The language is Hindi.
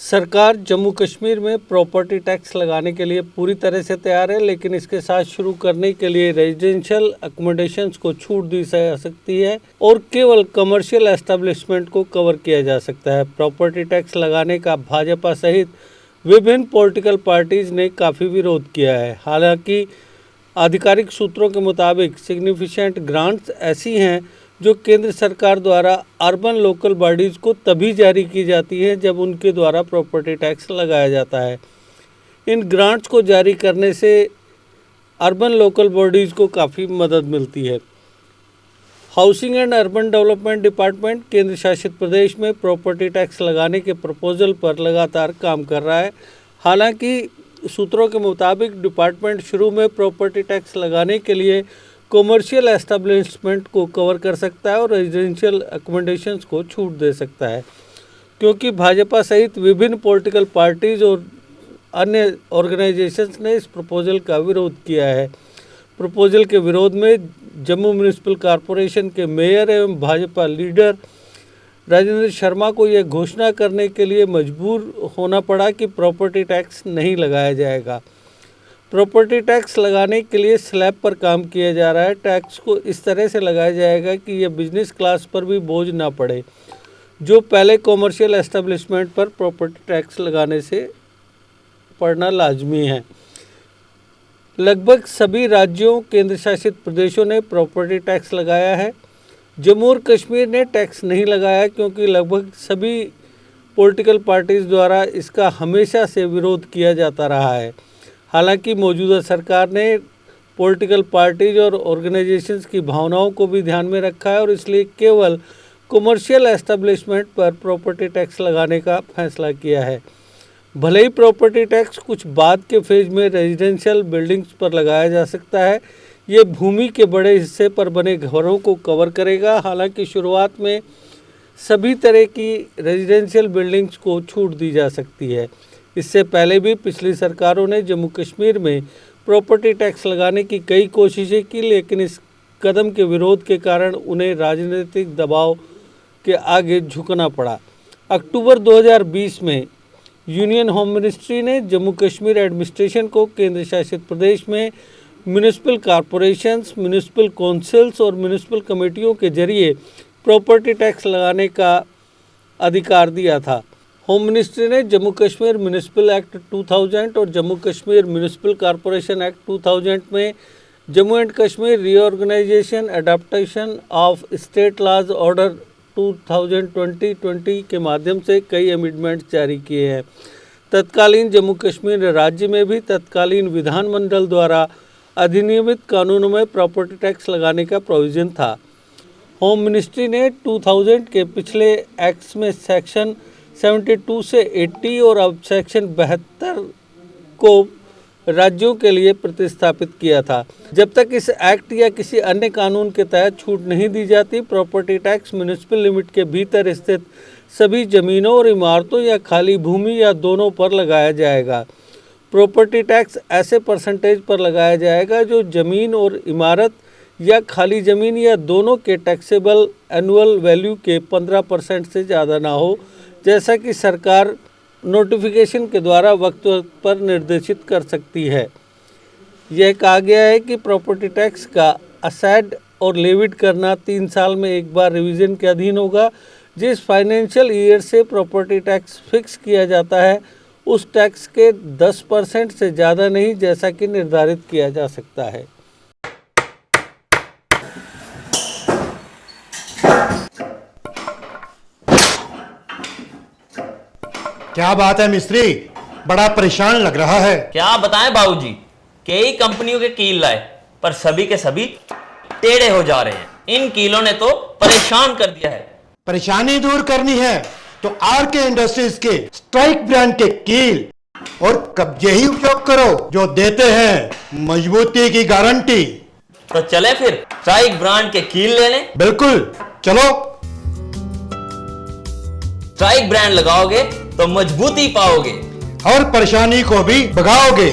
सरकार जम्मू कश्मीर में प्रॉपर्टी टैक्स लगाने के लिए पूरी तरह से तैयार है, लेकिन इसके साथ शुरू करने के लिए रेजिडेंशियल अकोमोडेशंस को छूट दी जा सकती है और केवल कमर्शियल एस्टेब्लिशमेंट को कवर किया जा सकता है। प्रॉपर्टी टैक्स लगाने का भाजपा सहित विभिन्न पॉलिटिकल पार्टीज ने काफ़ी विरोध किया है। हालांकि आधिकारिक सूत्रों के मुताबिक सिग्निफिकेंट ग्रांट्स ऐसी हैं जो केंद्र सरकार द्वारा अर्बन लोकल बॉडीज़ को तभी जारी की जाती हैं जब उनके द्वारा प्रॉपर्टी टैक्स लगाया जाता है। इन ग्रांट्स को जारी करने से अर्बन लोकल बॉडीज़ को काफ़ी मदद मिलती है। Housing and urban development department केंद्र शासित प्रदेश में प्रॉपर्टी टैक्स लगाने के प्रपोजल पर लगातार काम कर रहा है। हालांकि सूत्रों के मुताबिक डिपार्टमेंट शुरू में प्रॉपर्टी टैक्स लगाने के लिए कमर्शियल एस्टेब्लिशमेंट को कवर कर सकता है और रेजिडेंशियल अकोमोडेशंस को छूट दे सकता है। क्योंकि भाजपा सहित विभिन्न पॉलिटिकल पार्टीज और अन्य ऑर्गेनाइजेशंस ने इस प्रपोजल का विरोध किया है। प्रपोजल के विरोध में जम्मू म्यूनिसिपल कॉरपोरेशन के मेयर एवं भाजपा लीडर राजेंद्र शर्मा को यह घोषणा करने के लिए मजबूर होना पड़ा कि प्रॉपर्टी टैक्स नहीं लगाया जाएगा। प्रॉपर्टी टैक्स लगाने के लिए स्लैब पर काम किया जा रहा है। टैक्स को इस तरह से लगाया जाएगा कि यह बिजनेस क्लास पर भी बोझ ना पड़े, जो पहले कॉमर्शियल एस्टेब्लिशमेंट पर प्रॉपर्टी टैक्स लगाने से पड़ना लाजमी है। लगभग सभी राज्यों केंद्र शासित प्रदेशों ने प्रॉपर्टी टैक्स लगाया है। जम्मू और कश्मीर ने टैक्स नहीं लगाया क्योंकि लगभग सभी पॉलिटिकल पार्टीज द्वारा इसका हमेशा से विरोध किया जाता रहा है। हालांकि मौजूदा सरकार ने पॉलिटिकल पार्टीज और ऑर्गेनाइजेशंस की भावनाओं को भी ध्यान में रखा है और इसलिए केवल कमर्शियल एस्टेब्लिशमेंट पर प्रॉपर्टी टैक्स लगाने का फैसला किया है। भले ही प्रॉपर्टी टैक्स कुछ बाद के फेज में रेजिडेंशियल बिल्डिंग्स पर लगाया जा सकता है, ये भूमि के बड़े हिस्से पर बने घरों को कवर करेगा। हालांकि शुरुआत में सभी तरह की रेजिडेंशियल बिल्डिंग्स को छूट दी जा सकती है। इससे पहले भी पिछली सरकारों ने जम्मू कश्मीर में प्रॉपर्टी टैक्स लगाने की कई कोशिशें की, लेकिन इस कदम के विरोध के कारण उन्हें राजनीतिक दबाव के आगे झुकना पड़ा। अक्टूबर 2020 में यूनियन होम मिनिस्ट्री ने जम्मू कश्मीर एडमिनिस्ट्रेशन को केंद्र शासित प्रदेश में म्यूनिसिपल कॉरपोरेशंस, म्यूनिसिपल काउंसिल्स और म्यूनिसिपल कमेटियों के जरिए प्रॉपर्टी टैक्स लगाने का अधिकार दिया था। होम मिनिस्ट्री ने जम्मू कश्मीर म्यूनिसिपल एक्ट 2000 और Jammu Kashmir municipal corporation act 2000 में Jammu and Kashmir reorganisation adaptation of state laws order 2020 के माध्यम से कई अमेंडमेंट्स जारी किए हैं। तत्कालीन जम्मू कश्मीर राज्य में भी तत्कालीन विधानमंडल द्वारा अधिनियमित कानूनों में प्रॉपर्टी टैक्स लगाने का प्रोविज़न था। होम मिनिस्ट्री ने 2000 के पिछले एक्ट्स में सेक्शन 72 से 80 और अब सेक्शन 72 को राज्यों के लिए प्रतिस्थापित किया था। जब तक इस एक्ट या किसी अन्य कानून के तहत छूट नहीं दी जाती, प्रॉपर्टी टैक्स म्यूनिसिपल लिमिट के भीतर स्थित सभी जमीनों और इमारतों या खाली भूमि या दोनों पर लगाया जाएगा। प्रॉपर्टी टैक्स ऐसे परसेंटेज पर लगाया जाएगा जो जमीन और इमारत या खाली ज़मीन या दोनों के टैक्सेबल एनुअल वैल्यू के 15% से ज़्यादा ना हो, जैसा कि सरकार नोटिफिकेशन के द्वारा वक्त पर निर्देशित कर सकती है। यह कहा गया है कि प्रॉपर्टी टैक्स का असेड और लेविट करना 3 साल में एक बार रिवीजन के अधीन होगा। जिस फाइनेंशियल ईयर से प्रॉपर्टी टैक्स फिक्स किया जाता है उस टैक्स के 10% से ज़्यादा नहीं, जैसा कि निर्धारित किया जा सकता है। क्या बात है मिस्त्री, बड़ा परेशान लग रहा है। क्या बताएं बाबूजी, कई कंपनियों के कील लाए पर सभी के सभी टेढ़े हो जा रहे हैं। इन कीलों ने तो परेशान कर दिया है। परेशानी दूर करनी है तो आरके इंडस्ट्रीज के स्ट्राइक ब्रांड के कील और कब्जे ही उपयोग करो, जो देते हैं मजबूती की गारंटी। तो चले फिर स्ट्राइक ब्रांड के कील ले लें। बिल्कुल, चलो। स्ट्राइक ब्रांड लगाओगे तो मजबूती पाओगे और परेशानी को भी भगाओगे।